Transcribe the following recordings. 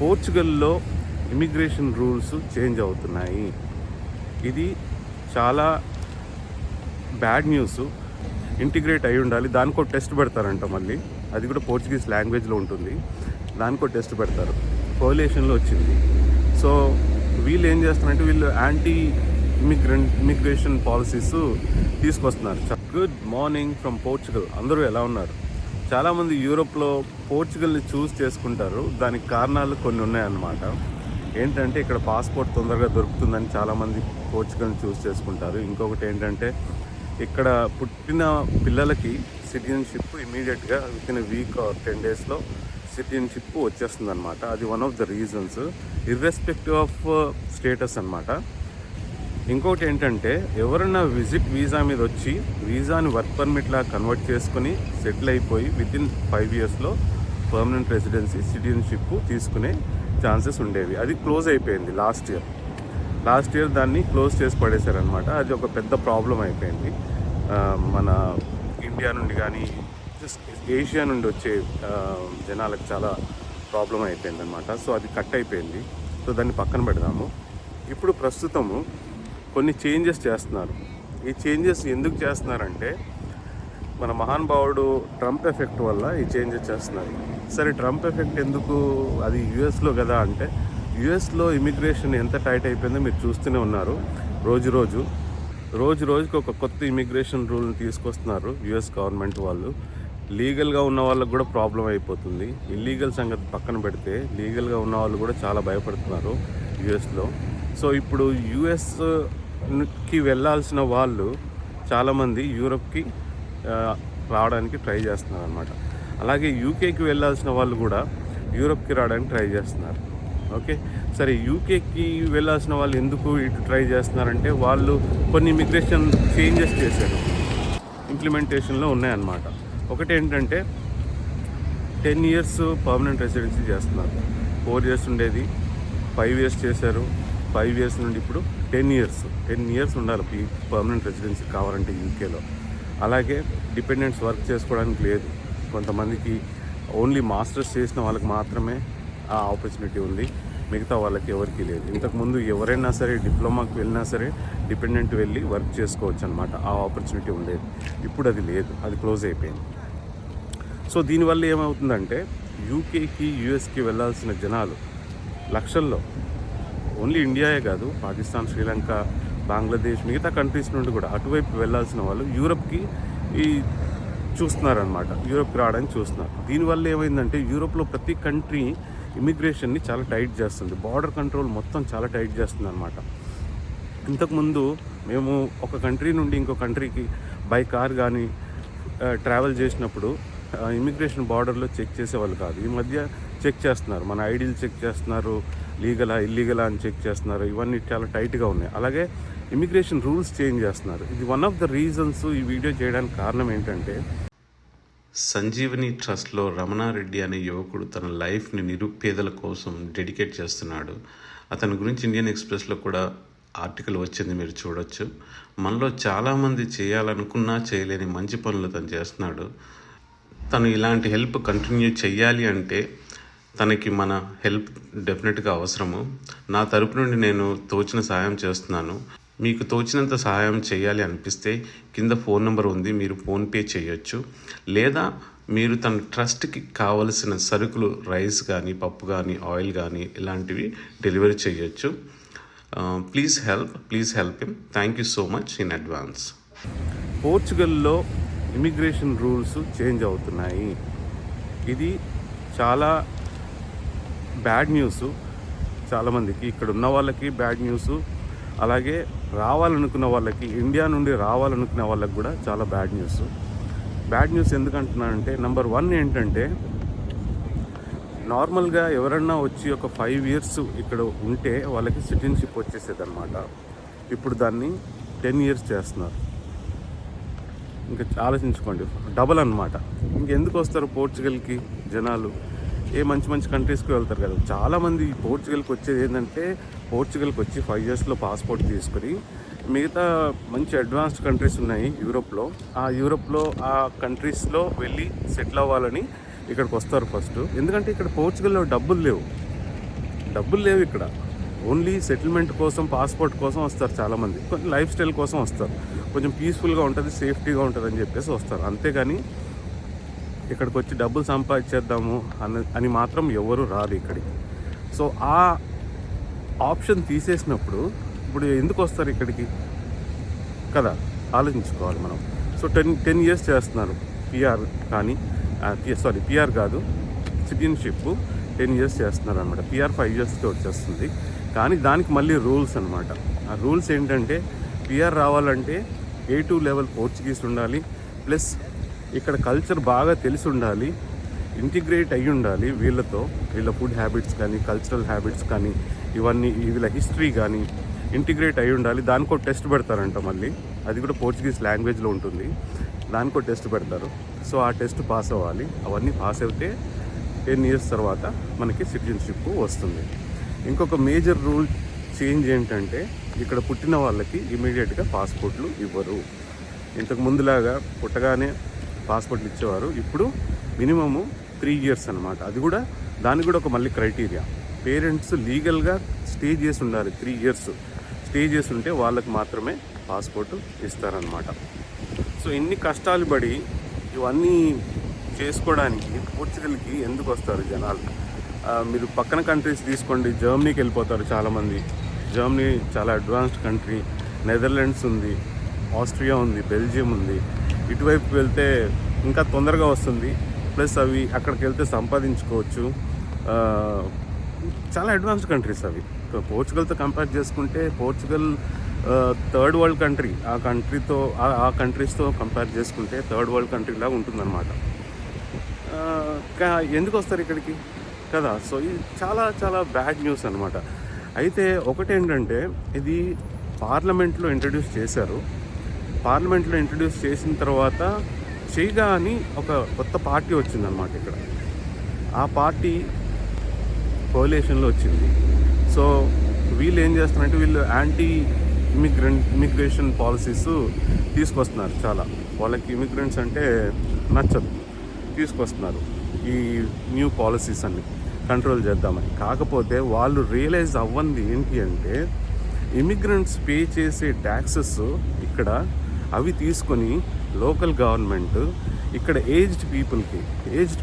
పోర్చుగల్లో immigration rules change అవుతున్నాయి. ఇది చాలా బ్యాడ్ న్యూస్. ఇంటిగ్రేట్ అయి ఉండాలి. దానికో టెస్ట్ పెడతారంట మళ్ళీ. అది కూడా పోర్చుగీస్ లాంగ్వేజ్లో ఉంటుంది. దానికో టెస్ట్ పెడతారు. కోలేషన్లో వచ్చింది. సో వీళ్ళు ఏం చేస్తారంటే వీళ్ళు యాంటీ ఇమిగ్రేషన్ పాలసీస్ తీసుకొస్తున్నారు. Good morning from Portugal. అందరూ ఎలా ఉన్నారు? చాలామంది యూరోప్లో పోర్చుగల్ని చూస్ చేసుకుంటారు. దానికి కారణాలు కొన్ని ఉన్నాయన్నమాట. ఏంటంటే ఇక్కడ పాస్పోర్ట్ తొందరగా దొరుకుతుందని చాలామంది పోర్చుగల్ని చూస్ చేసుకుంటారు. ఇంకొకటి ఏంటంటే ఇక్కడ పుట్టిన పిల్లలకి సిటిజన్షిప్ ఇమీడియట్గా వితిన్ వీక్ ఆర్ 10 డేస్లో సిటిజన్షిప్ వచ్చేస్తుంది అనమాట. అది one of the reasons, irrespective of status అనమాట. ఇంకొకటి ఏంటంటే ఎవరైనా విజిట్ వీసా మీద వచ్చి వీసాని వర్క్ పర్మిట్లా కన్వర్ట్ చేసుకుని సెటిల్ అయిపోయి వితిన్ 5 ఇయర్స్లో పర్మనెంట్ రెసిడెన్సీ సిటిజన్షిప్ తీసుకునే ఛాన్సెస్ ఉండేవి. అది క్లోజ్ అయిపోయింది లాస్ట్ ఇయర్ దాన్ని క్లోజ్ చేసి పడేశారనమాట. అది ఒక పెద్ద ప్రాబ్లం అయిపోయింది. మన ఇండియా నుండి కానీ ఏషియా నుండి వచ్చే జనాలకు చాలా ప్రాబ్లం అయిపోయింది అనమాట. సో అది కట్ అయిపోయింది. సో దాన్ని పక్కన పెడదాము. ఇప్పుడు ప్రస్తుతము కొన్ని చేంజెస్ చేస్తున్నారు. ఈ చేంజెస్ ఎందుకు చేస్తున్నారంటే మన మహానుభావుడు ట్రంప్ ఎఫెక్ట్ వల్ల ఈ చేంజెస్ చేస్తున్నారు. సరే, ట్రంప్ ఎఫెక్ట్ ఎందుకు? అది యుఎస్లో కదా అంటే యుఎస్లో ఇమిగ్రేషన్ ఎంత టైట్ అయిపోయిందో మీరు చూస్తూనే ఉన్నారు. రోజుకి ఒక కొత్త ఇమిగ్రేషన్ రూల్ని తీసుకొస్తున్నారు యుఎస్ గవర్నమెంట్ వాళ్ళు. లీగల్గా ఉన్న వాళ్ళకు కూడా ప్రాబ్లం అయిపోతుంది. ఇల్లీగల్ సంగతి పక్కన పెడితే లీగల్గా ఉన్న వాళ్ళు కూడా చాలా భయపడుతున్నారు యుఎస్లో. సో ఇప్పుడు యుఎస్కి వెళ్ళాల్సిన వాళ్ళు చాలామంది యూరప్కి రావడానికి ట్రై చేస్తున్నారు అనమాట. అలాగే యూకేకి వెళ్ళాల్సిన వాళ్ళు కూడా యూరప్కి రావడానికి ట్రై చేస్తున్నారు. ఓకే, సరే, యూకేకి వెళ్ళాల్సిన వాళ్ళు ఎందుకు ఇటు ట్రై చేస్తున్నారంటే వాళ్ళు కొన్ని ఇమిగ్రేషన్ చేంజెస్ చేశారు, ఇంప్లిమెంటేషన్లో ఉన్నాయన్నమాట. ఒకటి ఏంటంటే 10 ఇయర్స్ పర్మనెంట్ రెసిడెన్సీ చేస్తున్నారు. 4 ఇయర్స్ ఉండేది 5 ఇయర్స్ చేశారు. 5 ఇయర్స్ నుండి ఇప్పుడు 10 ఇయర్స్ ఉండాలి పర్మనెంట్ రెసిడెన్సీ కావాలంటే యూకేలో. అలాగే డిపెండెంట్స్ వర్క్ చేసుకోవడానికి లేదు. కొంతమందికి ఓన్లీ మాస్టర్స్ చేసిన వాళ్ళకి మాత్రమే ఆ ఆపర్చునిటీ ఉంది, మిగతా వాళ్ళకి ఎవరికి లేదు. ఇంతకుముందు ఎవరైనా సరే డిప్లొమాకి వెళ్ళినా సరే డిపెండెంట్ వెళ్ళి వర్క్ చేసుకోవచ్చు అనమాట. ఆ ఆపర్చునిటీ ఉండేది. ఇప్పుడు అది లేదు, అది క్లోజ్ అయిపోయింది. సో దీనివల్ల ఏమవుతుందంటే యూకేకి యూఎస్కి వెళ్ళాల్సిన జనాలు లక్షల్లో, ఓన్లీ ఇండియాయే కాదు, పాకిస్తాన్, శ్రీలంక, బంగ్లాదేశ్, మిగతా కంట్రీస్ నుండి కూడా అటువైపు వెళ్ళాల్సిన వాళ్ళు యూరప్కి చూస్తున్నారనమాట. యూరప్కి రావడానికి చూస్తున్నారు. దీనివల్ల ఏమైందంటే యూరోప్లో ప్రతి కంట్రీ ఇమిగ్రేషన్ని చాలా టైట్ చేస్తుంది. బార్డర్ కంట్రోల్ మొత్తం చాలా టైట్ చేస్తుంది అనమాట. ఇంతకుముందు మేము ఒక కంట్రీ నుండి ఇంకో కంట్రీకి బై కార్ కానీ ట్రావెల్ చేసినప్పుడు ఇమిగ్రేషన్ బార్డర్లో చెక్ చేసేవాళ్ళు కాదు. ఈ మధ్య చెక్ చేస్తున్నారు. మన ఐడీలు చెక్ చేస్తున్నారు, లీగలా ఇల్లీగలా అని చెక్ చేస్తున్నారు. ఇవన్నీ చాలా టైట్గా ఉన్నాయి. అలాగే ఇమిగ్రేషన్ రూల్స్ చేంజ్ చేస్తున్నారు. ఇది వన్ ఆఫ్ ద రీజన్స్ ఈ వీడియో చేయడానికి కారణం ఏంటంటే సంజీవని ట్రస్ట్లో రమణారెడ్డి అనే యువకుడు తన లైఫ్ని నిరుపేదల కోసం డెడికేట్ చేస్తున్నాడు. అతని గురించి ఇండియన్ ఎక్స్ప్రెస్లో కూడా ఆర్టికల్ వచ్చింది, మీరు చూడొచ్చు. మనలో చాలామంది చేయాలనుకున్నా చేయలేని మంచి పనులు తను చేస్తున్నాడు. తను ఇలాంటి హెల్ప్ కంటిన్యూ చేయాలి అంటే తనకి మన హెల్ప్ డెఫినెట్గా అవసరము. నా తరపు నుండి నేను తోచిన సహాయం చేస్తున్నాను. మీకు తోచినంత సహాయం చేయాలి అనిపిస్తే కింద ఫోన్ నెంబర్ ఉంది, మీరు ఫోన్పే చేయొచ్చు. లేదా మీరు తన ట్రస్ట్కి కావలసిన సరుకులు, రైస్ కానీ, పప్పు కానీ, ఆయిల్ కానీ ఇలాంటివి డెలివరీ చేయొచ్చు. Please help him. Thank you so much in advance. పోర్చుగల్లో ఇమిగ్రేషన్ రూల్స్ చేంజ్ అవుతున్నాయి. ఇది చాలా బ్యాడ్ న్యూస్. చాలామందికి, ఇక్కడ ఉన్న వాళ్ళకి బ్యాడ్ న్యూస్. అలాగే రావాలనుకున్న వాళ్ళకి, ఇండియా నుండి రావాలనుకునే వాళ్ళకి కూడా చాలా బ్యాడ్ న్యూస్. ఎందుకంటున్నానంటే నెంబర్ 1 ఏంటంటే నార్మల్గా ఎవరన్నా వచ్చి ఒక 5 ఇయర్స్ ఇక్కడ ఉంటే వాళ్ళకి సిటిజన్షిప్ వచ్చేసేది అనమాట. ఇప్పుడు దాన్ని 10 ఇయర్స్ చేస్తున్నారు. ఇంకా ఆలోచించుకోండి, డబల్ అనమాట. ఇంకెందుకు వస్తారు పోర్చుగల్కి జనాలు? మంచి కంట్రీస్కి వెళ్తారు కదా. చాలామంది పోర్చుగల్కి వచ్చేది ఏంటంటే పోర్చుగల్కి వచ్చి 5 ఇయర్స్లో పాస్పోర్ట్ తీసుకుని మిగతా మంచి అడ్వాన్స్డ్ కంట్రీస్ ఉన్నాయి యూరోప్లో ఆ కంట్రీస్లో వెళ్ళి సెటిల్ అవ్వాలని ఇక్కడికి వస్తారు ఫస్ట్. ఎందుకంటే ఇక్కడ పోర్చుగల్లో డబ్బులు లేవు. డబ్బులు లేవు ఇక్కడ. ఓన్లీ సెటిల్మెంట్ కోసం, పాస్పోర్ట్ కోసం వస్తారు చాలామంది. కొంచెం లైఫ్ స్టైల్ కోసం వస్తారు, కొంచెం పీస్ఫుల్గా ఉంటుంది, సేఫ్టీగా ఉంటుంది అని చెప్పేసి వస్తారు. అంతేగాని ఇక్కడికి వచ్చి డబ్బులు సంపాదించేద్దాము అని మాత్రం ఎవరు రాదు ఇక్కడికి. సో ఆ ఆప్షన్ తీసేసినప్పుడు ఇప్పుడు ఎందుకు వస్తారు ఇక్కడికి కదా, ఆలోచించుకోవాలి మనం. సో 10 years చేస్తున్నారు పిఆర్, కానీ పిఆర్ కాదు, సిటిజన్షిప్ 10 years చేస్తున్నారు అనమాట. పిఆర్ 5 yearsకి వచ్చేస్తుంది. కానీ దానికి మళ్ళీ రూల్స్ అనమాట. ఆ రూల్స్ ఏంటంటే పిఆర్ రావాలంటే A2 లెవెల్ పోర్చుగీస్ ఉండాలి, ప్లస్ ఇక్కడ కల్చర్ బాగా తెలిసి ఉండాలి, ఇంటిగ్రేట్ అయ్యి ఉండాలి వీళ్ళతో, వీళ్ళ ఫుడ్ హ్యాబిట్స్ కానీ, కల్చరల్ హ్యాబిట్స్ కానీ, ఇవన్నీ వీళ్ళ హిస్టరీ కానీ ఇంటిగ్రేట్ అయ్యి ఉండాలి. దానికో టెస్ట్ పెడతారంట మళ్ళీ, అది కూడా పోర్చుగీస్ లాంగ్వేజ్లో ఉంటుంది. దానికో టెస్ట్ పెడతారు. సో ఆ టెస్ట్ పాస్ అవ్వాలి. అవన్నీ పాస్ అయితే 10 years తర్వాత మనకి సిటిజన్షిప్ వస్తుంది. ఇంకొక మేజర్ రూల్ చేంజ్ ఏంటంటే ఇక్కడ పుట్టిన వాళ్ళకి ఇమీడియట్గా పాస్పోర్ట్లు ఇవ్వరు. ఇంతకు ముందులాగా పుట్టగానే పాస్పోర్ట్లు ఇచ్చేవారు. ఇప్పుడు మినిమము 3 years అనమాట. అది కూడా దానికి కూడా ఒక మళ్ళీ క్రైటీరియా, పేరెంట్స్ లీగల్గా స్టే చేసి ఉండాలి. 3 years స్టే చేసి ఉంటే వాళ్ళకి మాత్రమే పాస్పోర్ట్ ఇస్తారనమాట. సో ఇన్ని కష్టాలు పడి ఇవన్నీ చేసుకోవడానికి పోర్చుగల్కి ఎందుకు వస్తారు జనాలు? మీరు పక్కన కంట్రీస్ తీసుకోండి, జర్మనీకి వెళ్ళిపోతారు చాలామంది. జర్మనీ చాలా అడ్వాన్స్డ్ కంట్రీ, నెదర్లాండ్స్ ఉంది, ఆస్ట్రియా ఉంది, బెల్జియం ఉంది. ఇటువైపు వెళ్తే ఇంకా తొందరగా వస్తుంది, ప్లస్ అవి అక్కడికి వెళ్తే సంపాదించుకోవచ్చు. చాలా అడ్వాన్స్డ్ కంట్రీస్ అవి. పోర్చుగల్తో కంపేర్ చేసుకుంటే పోర్చుగల్ థర్డ్ వరల్డ్ కంట్రీ. ఆ కంట్రీస్తో కంపేర్ చేసుకుంటే థర్డ్ వరల్డ్ కంట్రీ లాగా ఉంటుందన్నమాట. ఎందుకు వస్తారు ఇక్కడికి కదా? సో ఇది చాలా చాలా బ్యాడ్ న్యూస్ అనమాట. అయితే ఒకటేంటంటే ఇది పార్లమెంట్లో ఇంట్రడ్యూస్ చేశారు. పార్లమెంట్లో ఇంట్రడ్యూస్ చేసిన తర్వాత చేయగా అని ఒక కొత్త పార్టీ వచ్చిందనమాట ఇక్కడ. ఆ పార్టీ కోalitionలో వచ్చింది. సో వీళ్ళు ఏం చేస్తున్నారంటే వీళ్ళు యాంటీ ఇమిగ్రేషన్ పాలసీస్ తీసుకొస్తున్నారు. చాలా వాళ్ళకి ఇమిగ్రెంట్స్ అంటే నచ్చదు, తీసుకొస్తున్నారు ఈ న్యూ పాలసీస్ అన్ని కంట్రోల్ చేద్దామని. కాకపోతే వాళ్ళు రియలైజ్ అవ్వంది ఏంటి అంటే ఇమిగ్రెంట్స్ పే చేసే ట్యాక్సెస్ ఇక్కడ అవి తీసుకొని లోకల్ గవర్నమెంట్ ఇక్కడ ఏజ్డ్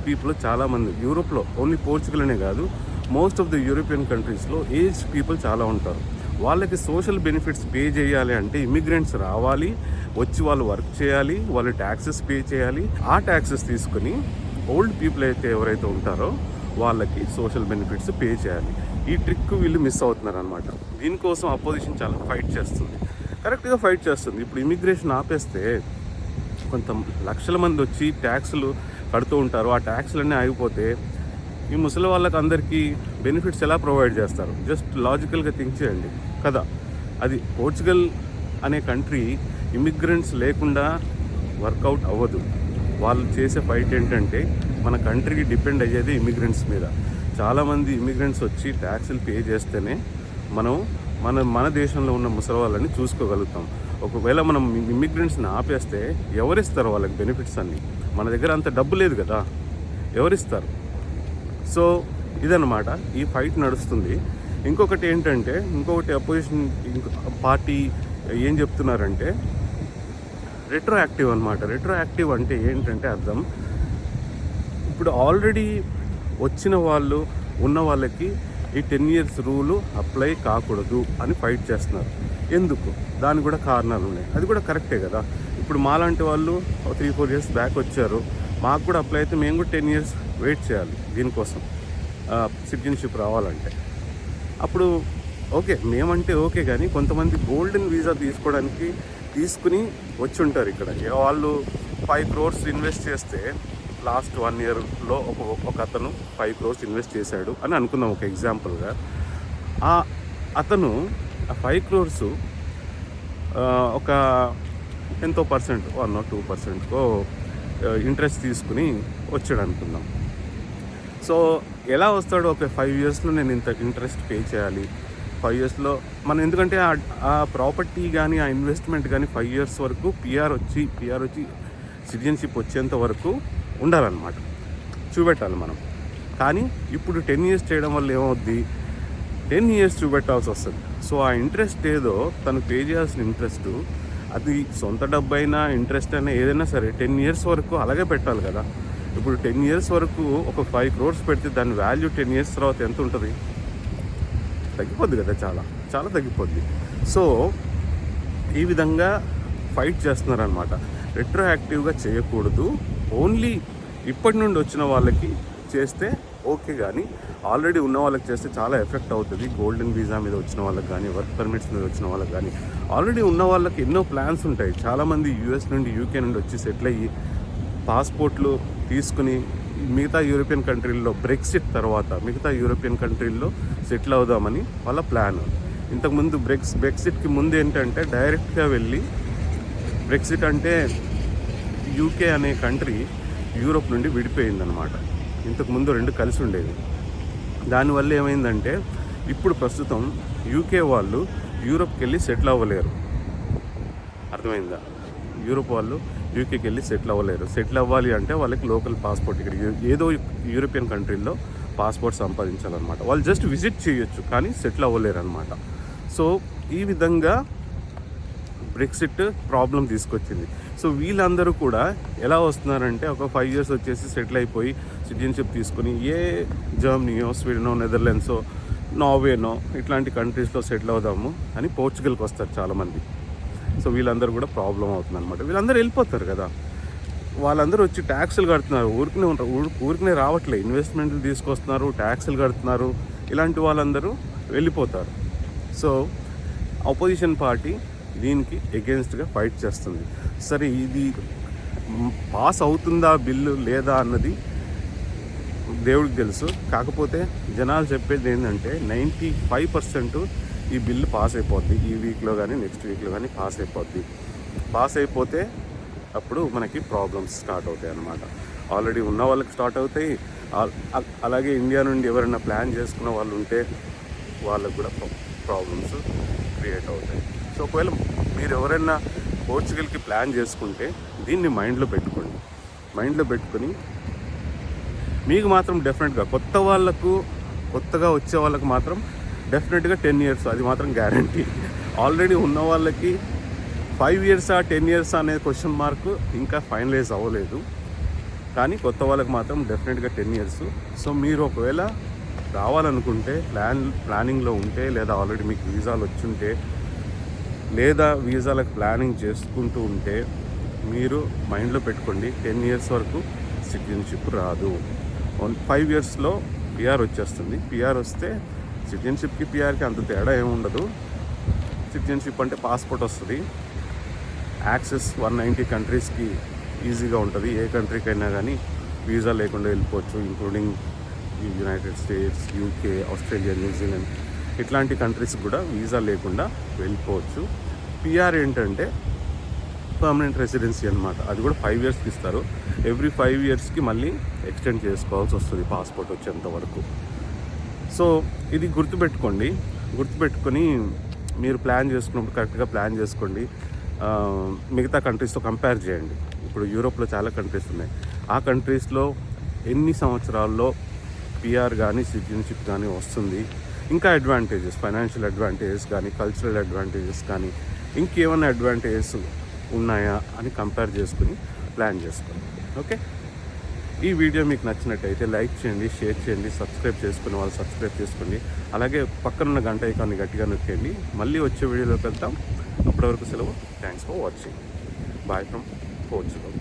పీపుల్ చాలామంది యూరోప్లో, ఓన్లీ పోర్చుగల్ అనే కాదు, మోస్ట్ ఆఫ్ ద యూరోపియన్ కంట్రీస్లో ఏజ్డ్ పీపుల్ చాలా ఉంటారు. వాళ్ళకి సోషల్ బెనిఫిట్స్ పే చేయాలి అంటే ఇమిగ్రెంట్స్ రావాలి, వచ్చి వాళ్ళు వర్క్ చేయాలి, వాళ్ళు ట్యాక్సెస్ పే చేయాలి. ఆ ట్యాక్సెస్ తీసుకొని ఓల్డ్ పీపుల్ అయితే ఎవరైతే ఉంటారో వాళ్ళకి సోషల్ బెనిఫిట్స్ పే చేయాలి. ఈ ట్రిక్ వీళ్ళు మిస్ అవుతున్నారు అనమాట. దీనికోసం అపోజిషన్ చాలా ఫైట్ చేస్తుంది, కరెక్ట్గా ఫైట్ చేస్తుంది. ఇప్పుడు ఇమిగ్రేషన్ ఆపేస్తే కొంత లక్షల మంది వచ్చి ట్యాక్సులు కడుతూ ఉంటారు. ఆ ట్యాక్సులన్నీ ఆగిపోతే ఈ ముసలి వాళ్ళకి అందరికీ బెనిఫిట్స్ ఎలా ప్రొవైడ్ చేస్తారు? జస్ట్ లాజికల్గా థింక్ చేయండి కదా. అది పోర్చుగల్ అనే కంట్రీ ఇమిగ్రెంట్స్ లేకుండా వర్కౌట్ అవ్వదు. వాళ్ళు చేసే ఫైట్ ఏంటంటే మన కంట్రీకి డిపెండ్ అయ్యేది ఇమిగ్రెంట్స్ మీద. చాలామంది ఇమిగ్రెంట్స్ వచ్చి ట్యాక్సులు పే చేస్తేనే మనం మన దేశంలో ఉన్న ముసలి వాళ్ళని చూసుకోగలుగుతాం. ఒకవేళ మనం ఇమిగ్రెంట్స్ని ఆపేస్తే ఎవరిస్తారు వాళ్ళకి బెనిఫిట్స్ అన్నీ? మన దగ్గర అంత డబ్బు లేదు కదా, ఎవరిస్తారు? సో ఇదన్నమాట ఈ ఫైట్ నడుస్తుంది. ఇంకొకటి అపోజిషన్ పార్టీ ఏం చెప్తున్నారంటే రెట్రోయాక్టివ్ అనమాట. రెట్రోయాక్టివ్ అంటే ఏంటంటే అర్థం, ఇప్పుడు ఆల్రెడీ వచ్చిన వాళ్ళు ఉన్న వాళ్ళకి ఈ 10 years రూలు అప్లై కాకూడదు అని ఫైట్ చేస్తున్నారు. ఎందుకు? దానికి కూడా కారణాలు ఉన్నాయి. అది కూడా కరెక్టే కదా. ఇప్పుడు మాలాంటి వాళ్ళు 3-4 years బ్యాక్ వచ్చారు, మాకు కూడా అప్లై అయితే మేము కూడా 10 years వెయిట్ చేయాలి దీనికోసం సిటిజన్షిప్ రావాలంటే. అప్పుడు ఓకే, మేమంటే ఓకే, కానీ కొంతమంది గోల్డెన్ వీసా తీసుకుని వచ్చి ఉంటారు ఇక్కడ. వాళ్ళు 5 crores ఇన్వెస్ట్ చేస్తే లాస్ట్ 1 yearలో ఒక అతను 5 crores ఇన్వెస్ట్ చేశాడు అని అనుకుందాం ఒక ఎగ్జాంపుల్గా. అతను ఆ 5 crores ఒక ఎంతో పర్సెంట్ 1 or 2% ఇంట్రెస్ట్ తీసుకుని వచ్చాడు అనుకుందాం. సో ఎలా వస్తాడు? ఒక 5 yearsలో నేను ఇంత ఇంట్రెస్ట్ పే చేయాలి. 5 yearsలో మనం, ఎందుకంటే ఆ ప్రాపర్టీ కానీ ఆ ఇన్వెస్ట్మెంట్ కానీ 5 years వరకు పిఆర్ వచ్చి సిటిజన్షిప్ వచ్చేంత వరకు ఉండాలన్నమాట, చూపెట్టాలి మనం. కానీ ఇప్పుడు 10 years చేయడం వల్ల ఏమవుద్ది? 10 ఇయర్స్ చూపెట్టాల్సి వస్తుంది. సో ఆ ఇంట్రెస్ట్ ఏదో తను పే చేయాల్సిన ఇంట్రెస్ట్, అది సొంత డబ్బు అయినా ఇంట్రెస్ట్ అయినా ఏదైనా సరే 10 ఇయర్స్ వరకు అలాగే పెట్టాలి కదా. ఇప్పుడు 10 ఇయర్స్ వరకు ఒక 5 crores పెడితే దాని వాల్యూ 10 ఇయర్స్ తర్వాత ఎంత ఉంటుంది? తగ్గిపోద్ది కదా, చాలా చాలా తగ్గిపోద్ది. సో ఈ విధంగా ఫైట్ చేస్తున్నారనమాట. రెట్రోయాక్టివ్గా చేయకూడదు, ఓన్లీ ఇప్పటి నుండి వచ్చిన వాళ్ళకి చేస్తే ఓకే, కానీ ఆల్రెడీ ఉన్న వాళ్ళకి చేస్తే చాలా ఎఫెక్ట్ అవుతుంది. గోల్డెన్ వీసా మీద వచ్చిన వాళ్ళకి కానీ, వర్క్ పర్మిట్స్ మీద వచ్చిన వాళ్ళకి కానీ, ఆల్రెడీ ఉన్న వాళ్ళకి ఎన్నో ప్లాన్స్ ఉంటాయి. చాలామంది యూఎస్ నుండి యూకే నుండి వచ్చి సెటిల్ అయ్యి పాస్పోర్ట్లు తీసుకుని మిగతా యూరోపియన్ కంట్రీల్లో బ్రెక్సిట్ తర్వాత మిగతా యూరోపియన్ కంట్రీల్లో సెటిల్ అవుదామని వాళ్ళ ప్లాన్. ఇంతకుముందు బ్రెక్సిట్కి ముందు ఏంటంటే డైరెక్ట్గా వెళ్ళి, బ్రెక్సిట్ అంటే యూకే అనే కంట్రీ యూరోప్ నుండి విడిపోయిందనమాట. ఇంతకుముందు రెండు కలిసి ఉండేవి. దానివల్ల ఏమైందంటే ఇప్పుడు ప్రస్తుతం యూకే వాళ్ళు యూరోప్కి వెళ్ళి సెటిల్ అవ్వలేరు. అర్థమైందా? యూరోప్ వాళ్ళు యూకేకి వెళ్ళి సెటిల్ అవ్వలేరు. సెటిల్ అవ్వాలి అంటే వాళ్ళకి లోకల్ పాస్పోర్ట్, ఇక్కడ ఏదో యూరోపియన్ కంట్రీల్లో పాస్పోర్ట్ సంపాదించాలన్నమాట. వాళ్ళు జస్ట్ విజిట్ చేయొచ్చు కానీ సెటిల్ అవ్వలేరు అనమాట. సో ఈ విధంగా బ్రెక్సిట్ ప్రాబ్లం తీసుకొచ్చింది. సో వీళ్ళందరూ కూడా ఎలా వస్తున్నారంటే ఒక 5 years వచ్చేసి సెటిల్ అయిపోయి సిటిజన్షిప్ తీసుకుని ఏ జర్మనీయో, స్వీడనో, నెదర్లాండ్సో, నార్వేనో ఇట్లాంటి కంట్రీస్లో సెటిల్ అవుదాము అని పోర్చుగల్కి వస్తారు చాలామంది. సో వీళ్ళందరూ కూడా ప్రాబ్లం అవుతుంది అనమాట. వీళ్ళందరూ వెళ్ళిపోతారు కదా, వాళ్ళందరూ వచ్చి ట్యాక్సులు కడుతున్నారు, ఊరికనే రావట్లే, ఇన్వెస్ట్మెంట్లు తీసుకొస్తున్నారు, ట్యాక్సులు కడుతున్నారు. ఇలాంటి వాళ్ళందరూ వెళ్ళిపోతారు. సో అపోజిషన్ పార్టీ దీనికి ఎగెన్స్ట్గా ఫైట్ చేస్తుంది. సరే, ఇది పాస్ అవుతుందా బిల్లు లేదా అన్నది దేవుడికి తెలుసు. కాకపోతే జనాలు చెప్పేది ఏంటంటే 95% ఈ బిల్లు పాస్ అయిపోద్ది. ఈ వీక్లో కానీ నెక్స్ట్ వీక్లో కానీ పాస్ అయిపోద్ది. పాస్ అయిపోతే అప్పుడు మనకి ప్రాబ్లమ్స్ స్టార్ట్ అవుతాయి అన్నమాట. ఆల్రెడీ ఉన్న వాళ్ళకి స్టార్ట్ అవుతాయి. అలాగే ఇండియా నుండి ఎవరైనా ప్లాన్ చేసుకున్న వాళ్ళు ఉంటే వాళ్ళకు కూడా ప్రాబ్లమ్స్ క్రియేట్ అవుతాయి. సో ఒకవేళ మీరు ఎవరైనా పోర్చుగల్కి ప్లాన్ చేసుకుంటే దీన్ని మైండ్లో పెట్టుకొని మీకు మాత్రం డెఫినెట్గా కొత్తగా వచ్చే వాళ్ళకు మాత్రం డెఫినెట్గా 10 years, అది మాత్రం గ్యారంటీ. ఆల్రెడీ ఉన్న వాళ్ళకి 5 years 10 years అనే క్వశ్చన్ మార్క్ ఇంకా ఫైనలైజ్ అవ్వలేదు. కానీ కొత్త వాళ్ళకి మాత్రం డెఫినెట్గా 10 years. సో మీరు ఒకవేళ రావాలనుకుంటే ప్లానింగ్లో ఉంటే, లేదా ఆల్రెడీ మీకు వీసాలు వచ్చుంటే, లేదా వీసాలకు ప్లానింగ్ చేసుకుంటూ ఉంటే మీరు మైండ్లో పెట్టుకోండి, 10 years వరకు సిటిజన్షిప్ రాదు. 5 yearsలో పిఆర్ వచ్చేస్తుంది. పిఆర్ వస్తే సిటిజన్షిప్కి పిఆర్కి అంత తేడా ఏముండదు. సిటిజన్షిప్ అంటే పాస్పోర్ట్ వస్తుంది, యాక్సెస్ 190 కంట్రీస్కి ఈజీగా ఉంటుంది. ఏ కంట్రీకైనా కానీ వీసా లేకుండా వెళ్ళిపోవచ్చు, including United states, UK, Australia, New Zealand ఇట్లాంటి కంట్రీస్కి కూడా వీసా లేకుండా వెళ్ళిపోవచ్చు. పిఆర్ ఏంటంటే పర్మనెంట్ రెసిడెన్సీ అనమాట. అది కూడా 5 yearsకి ఇస్తారు. ఎవ్రీ 5 yearsకి మళ్ళీ ఎక్స్టెండ్ చేసుకోవాల్సి వస్తుంది పాస్పోర్ట్ వచ్చేంత వరకు. సో ఇది గుర్తుపెట్టుకొని మీరు ప్లాన్ చేసుకున్నప్పుడు కరెక్ట్గా ప్లాన్ చేసుకోండి. మిగతా కంట్రీస్తో కంపేర్ చేయండి. ఇప్పుడు యూరోప్లో చాలా కంట్రీస్ ఉన్నాయి. ఆ కంట్రీస్లో ఎన్ని సంవత్సరాల్లో పిఆర్ కానీ సిటిజన్షిప్ కానీ వస్తుంది, ఇంకా అడ్వాంటేజెస్, ఫైనాన్షియల్ అడ్వాంటేజెస్ కానీ, కల్చరల్ అడ్వాంటేజెస్ కానీ, ఇంకేమైనా అడ్వాంటేజెస్ ఉన్నాయా అని కంపేర్ చేసుకుని ప్లాన్ చేసుకోండి. ఓకే, ఈ వీడియో మీకు నచ్చినట్టయితే లైక్ చేయండి, షేర్ చేయండి, సబ్స్క్రైబ్ చేసుకునే వాళ్ళు సబ్స్క్రైబ్ చేసుకోండి. అలాగే పక్కనున్న గంట ఐకాన్ని గట్టిగా నొక్కండి. మళ్ళీ వచ్చే వీడియోలోకి వెళ్తాం. అప్పటి వరకు సెలవు. Thanks for watching. Bye from Portugal.